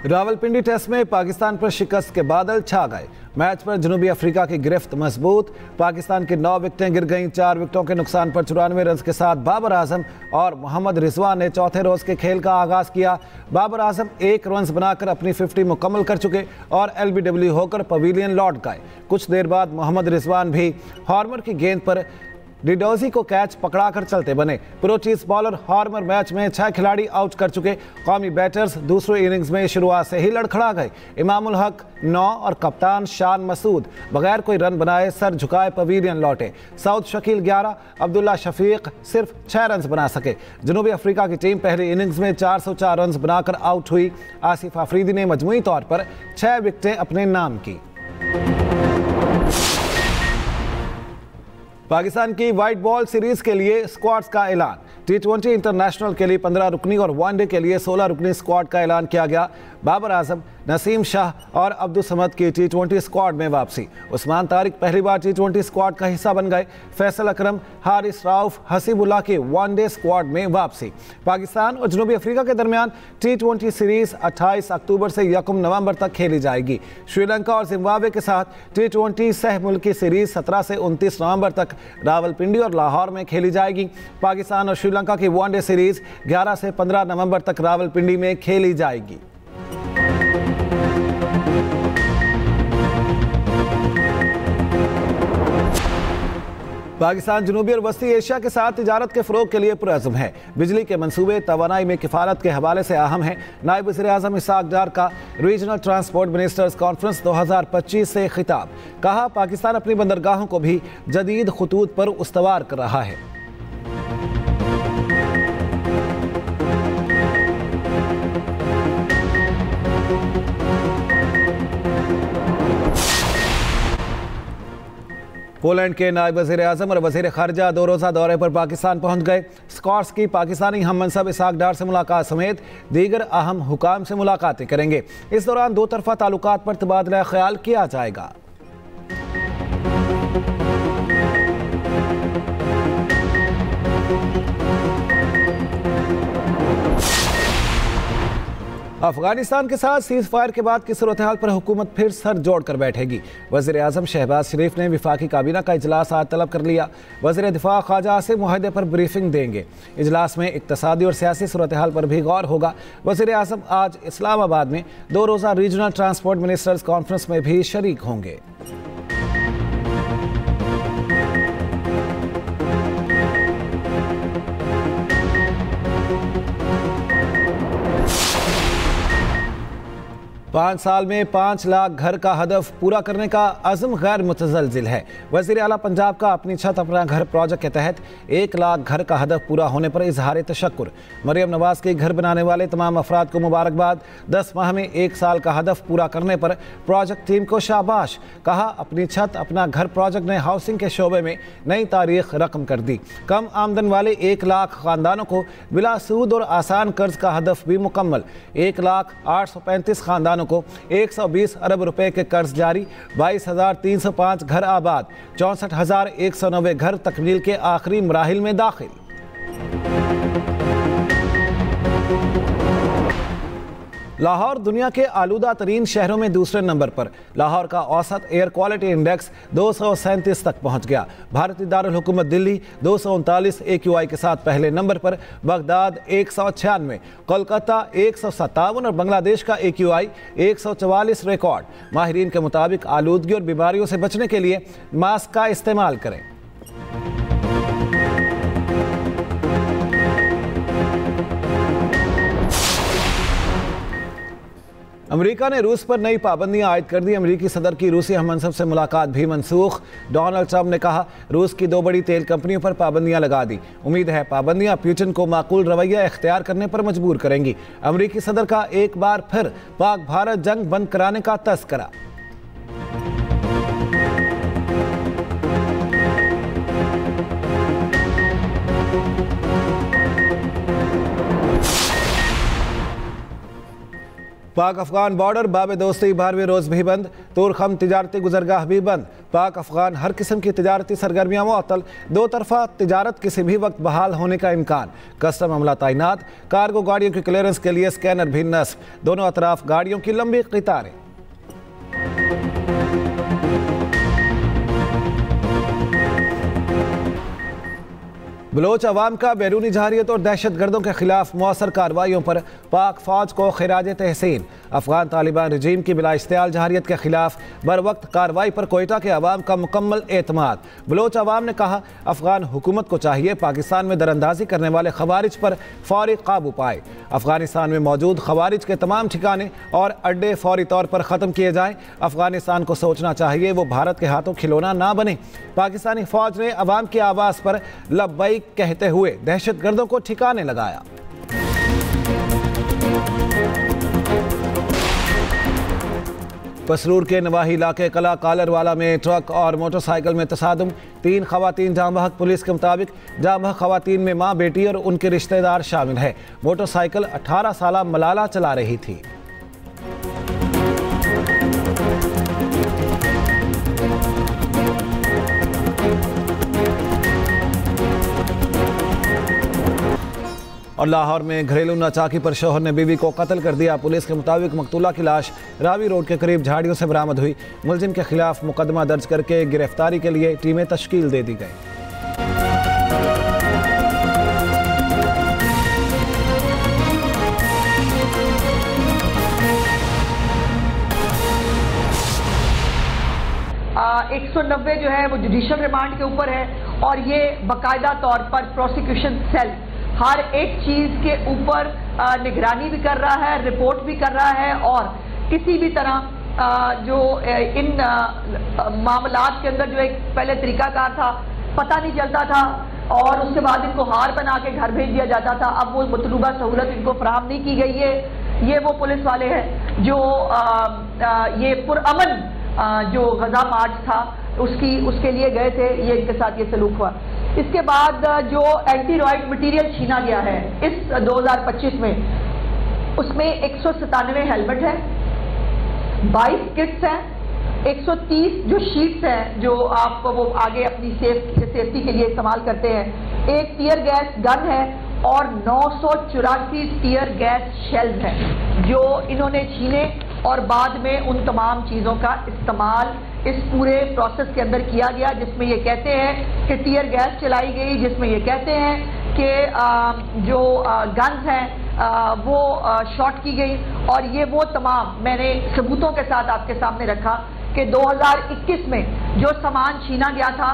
Rawalpindi test में पाकिस्तान पर शिकस्त के बादल छा गए। मैच पर जनूबी अफ्रीका की गिरफ्त मजबूत। पाकिस्तान की 9 विकेटें गिर गईं। 4 विकेटों के नुकसान पर 94 रन के साथ बाबर आजम और मोहम्मद रिजवान ने चौथे रोज के खेल का आगाज किया। बाबर आजम 1 रन बनाकर अपनी 50 मुकम्मल कर चुके और LBW होकर पवेलियन लौट गए। कुछ देर बाद मोहम्मद रिजवान भी हॉर्मर की गेंद पर डिडोजी को कैच पकड़ाकर चलते बने। प्रोटीज बॉलर हॉर्मर मैच में 6 खिलाड़ी आउट कर चुके। कौमी बैटर्स दूसरी इनिंग्स में शुरुआत से ही लड़खड़ा गए। इमामुल हक 9 और कप्तान शान मसूद बगैर कोई रन बनाए सर झुकाए पवेलियन लौटे। सऊद शकील 11, अब्दुल्ला शफीक सिर्फ 6 रन बना सके। जनूबी अफ्रीका की टीम पहली इनिंग्स में 404 रन बनाकर आउट हुई। आसिफ अफरीदी ने मजमूई तौर पर 6 विकेटें अपने नाम की। पाकिस्तान की व्हाइट बॉल सीरीज के लिए स्क्वाड्स का ऐलान। T20 इंटरनेशनल के लिए 15 रुकनी और वनडे के लिए 16 रुकनी स्क्वाड का ऐलान किया गया। बाबर आजम, नसीम शाह और अब्दुल समद की T20 स्क्वाड में वापसी। उस्मान तारिक पहली बार T20 स्क्वाड का हिस्सा बन गए। फैसल अकरम, हारिस राउफ, हसीबुल्लाह की वनडे स्क्वाड में वापसी। पाकिस्तान और जनूबी अफ्रीका के दरमियान T20 सीरीज 28 अक्टूबर से 1 नवंबर तक खेली जाएगी। श्रीलंका और जिम्बाब्वे के साथ T20 सह मुल्की सीरीज 17 से 29 नवंबर तक रावलपिंडी और लाहौर में खेली जाएगी। पाकिस्तान और श्रीलंका की वनडे सीरीज 11 से 15 नवंबर तक रावलपिंडी में खेली जाएगी। पाकिस्तान जनूबी और वस्ती एशिया के साथ तिजारत के फ़रोग के लिए पुरअज़्म है। बिजली के मंसूबे तवानाई में किफ़ालत के हवाले से अहम है। नायब वज़ीर-ए-आज़म इसहाक़ डार का रीजनल ट्रांसपोर्ट मिनिस्टर्स कॉन्फ्रेंस 2025 से खिताब। कहा, पाकिस्तान अपनी बंदरगाहों को भी जदीद खतूत पर उस्तवार कर रहा है। पोलैंड के नायब वज़ीर-ए-आज़म और वज़ीर ख़ारिजा 2 रोज़ा दौरे पर पाकिस्तान पहुंच गए। स्कॉट्स की पाकिस्तानी हम मनसब इसहाक़ डार से मुलाकात समेत दीगर अहम हुकाम से मुलाकातें करेंगे। इस दौरान 2 तरफ़ा ताल्लुकात पर तबादला ख्याल किया जाएगा। अफगानिस्तान के साथ सीज़ फायर के बाद की सूरत हाल पर हुकूमत फिर सर जोड़कर बैठेगी। वज़ीर आज़म शहबाज शरीफ ने विफाकी काबीना का इजलास आज तलब कर लिया। वज़ीर दिफा ख्वाजा आसिम मुआहदे पर ब्रीफिंग देंगे। इजलास में इक़्तिसादी और सियासी सूरत हाल पर भी गौर होगा। वज़ीर आज़म आज इस्लामाबाद में 2 रोज़ा रीजनल ट्रांसपोर्ट मिनिस्टर्स कॉन्फ्रेंस में भी शरीक होंगे। पाँच साल में 5 लाख घर का हदफ पूरा करने का अज़्म गैर मुतज़लज़िल है। वज़ीर आला पंजाब का अपनी छत अपना घर प्रोजेक्ट के तहत 1 लाख घर का हदफ पूरा होने पर इजहार तशक्कुर। मरियम नवाज के घर बनाने वाले तमाम अफराद को मुबारकबाद। 10 माह में 1 साल का हदफ पूरा करने पर प्रोजेक्ट टीम को शाबाश। कहा, अपनी छत अपना घर प्रोजेक्ट ने हाउसिंग के शोबे में नई तारीख रकम कर दी। कम आमदन वाले 1 लाख ख़ानदानों को बिला सूद और आसान कर्ज का हदफ भी मुकम्मल। 1,835 ख़ानदानों को 120 अरब रुपए के कर्ज जारी। 22,305 घर आबाद। 64,190 घर तकमील के आखिरी मराहिल में दाखिल। लाहौर दुनिया के आलूदा तरीन शहरों में दूसरे नंबर पर। लाहौर का औसत एयर क्वालिटी इंडेक्स 237 तक पहुंच गया। भारतीय दारुल हुकूमत दिल्ली 239 AQI के साथ पहले नंबर पर। बगदाद 196, कोलकाता 157 और बांग्लादेश का AQI 144 रिकॉर्ड। माहिरीन के मुताबिक आलूदगी और बीमारियों से बचने के लिए मास्क का इस्तेमाल करें। अमेरिका ने रूस पर नई पाबंदियां आयद कर दी। अमेरिकी सदर की रूसी हममनसब से मुलाकात भी मनसूख। डोनाल्ड ट्रंप ने कहा, रूस की 2 बड़ी तेल कंपनियों पर पाबंदियां लगा दी। उम्मीद है पाबंदियां पुतिन को माकूल रवैया इख्तियार करने पर मजबूर करेंगी। अमेरिकी सदर का एक बार फिर पाक भारत जंग बंद कराने का तस्करा। पाक अफगान बॉर्डर बाब दोस्ती 12वें रोज भी बंद। तुरखम तिजारती गुजरगाह भी बंद। पाक अफगान हर किस्म की तिजारती सरगर्मियां मुअत्तल। दो तरफा तिजारत किसी भी वक्त बहाल होने का इम्कान। कस्टम अमला तैनात। कार्गो गाड़ियों की क्लियरेंस के लिए स्कैनर भी नस्ब। दोनों अतराफ गाड़ियों की लंबी कतारें। बलोच अवाम का बैरूनी जहारियत और दहशत गर्दों के खिलाफ मौसर कार्रवाइयों पर पाक फौज को खिराज तहसीन। अफगान तालिबान रजीम की बिला इश्तियाल जहारियत के खिलाफ बर वक्त कार्रवाई पर कोयटा के अवाम का मुकम्मल एतमाद। बलोच अवाम ने कहा, अफगान हुकूमत को चाहिए पाकिस्तान में दरअंदाजी करने वाले खवारिज पर फौरी काबू पाए। अफगानिस्तान में मौजूद खवारिज के तमाम ठिकाने और अड्डे फौरी तौर पर ख़त्म किए जाएं। अफगानिस्तान को सोचना चाहिए वो भारत के हाथों खिलौना ना बने। पाकिस्तानी फौज ने अवाम की आवाज़ पर लब्बैक कहते हुए दहशत गर्दों को ठिकाने लगाया। पसरूर के नवाही इलाके कला कालरवाला में ट्रक और मोटरसाइकिल में तसादुम। 3 खवातीन जाम बहक। पुलिस के मुताबिक जाम बहक खवातीन में मां, बेटी और उनके रिश्तेदार शामिल है। मोटरसाइकिल 18 साला मलाला चला रही थी। और लाहौर में घरेलू नाचाकी पर शौहर ने बीवी को कत्ल कर दिया। पुलिस के मुताबिक मकतूला की लाश रावी रोड के करीब झाड़ियों से बरामद हुई। मुलजिम के खिलाफ मुकदमा दर्ज करके गिरफ्तारी के लिए टीमें तश्कील दे दी गई। आ, 190 जो है वो जुडिशियल रिमांड के ऊपर है और ये बाकायदा तौर पर प्रोसिक्यूशन सेल हर एक चीज के ऊपर निगरानी भी कर रहा है, रिपोर्ट भी कर रहा है और किसी भी तरह जो इन मामलात के अंदर जो एक पहले तरीकाकार था, पता नहीं चलता था और उसके बाद इनको हार बना के घर भेज दिया जाता था। अब वो मतलूबा सहूलत इनको फराहम नहीं की गई है। ये वो पुलिस वाले हैं जो ये पुरअमन जो गजा मार्च था उसके लिए गए थे, ये इनके साथ ये सलूक हुआ। इसके बाद जो एंटी रॉयड मटेरियल छीना गया है इस 2025 में, उसमें 197 हेलमेट है, 22 किट्स हैं, 130 जो शीट्स हैं जो आप वो आगे अपनी सेफ्टी के लिए इस्तेमाल करते हैं, एक टीयर गैस गन है और 984 टीयर गैस शेल्स हैं जो इन्होंने छीने और बाद में उन तमाम चीज़ों का इस्तेमाल इस पूरे प्रोसेस के अंदर किया गया, जिसमें ये कहते हैं कि टीयर गैस चलाई गई, जिसमें ये कहते हैं कि जो गन्स हैं वो शॉट की गई। और ये वो तमाम मैंने सबूतों के साथ आपके सामने रखा कि 2021 में जो सामान छीना गया था